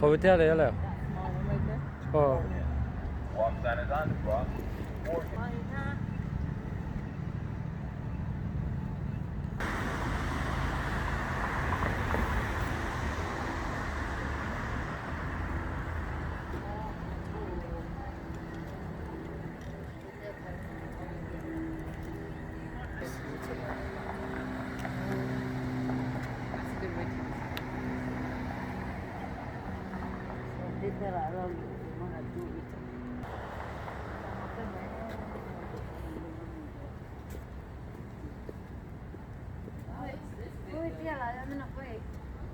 Hotel đấy là. Ờ. One sign is on the cross.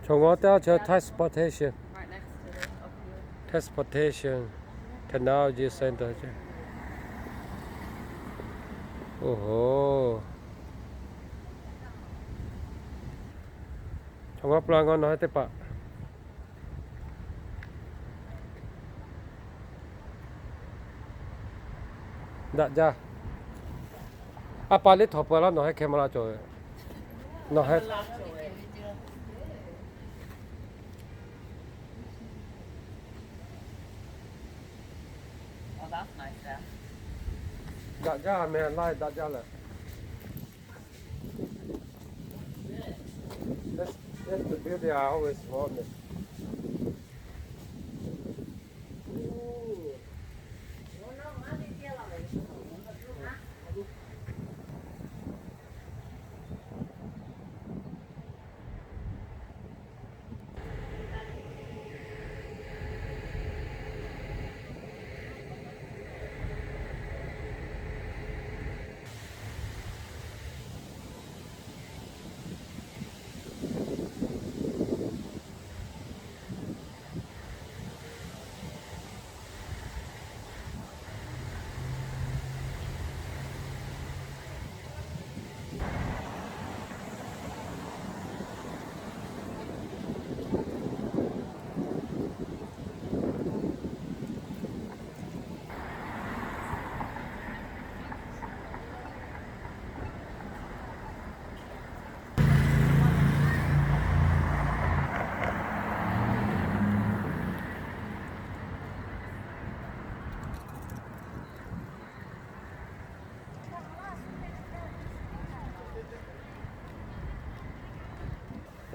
Trong hotel cho transportation. Right next to it, up here. Transportation Technology Center chứ. Ồ. Trong ấp lang con nói tới bạ. Đã ra. À bà lấy thọp vào nó hay camera rồi. Nó hay. Oh, that's nice there. Đã ra mẹ lại đã ra là. That's the beauty I always wanted.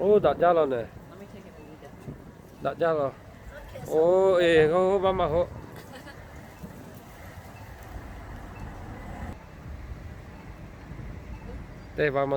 Ô đã ra rồi nè. Let me take it to you. Đã ra rồi. Ô không ba mà hộ. Đây vào mà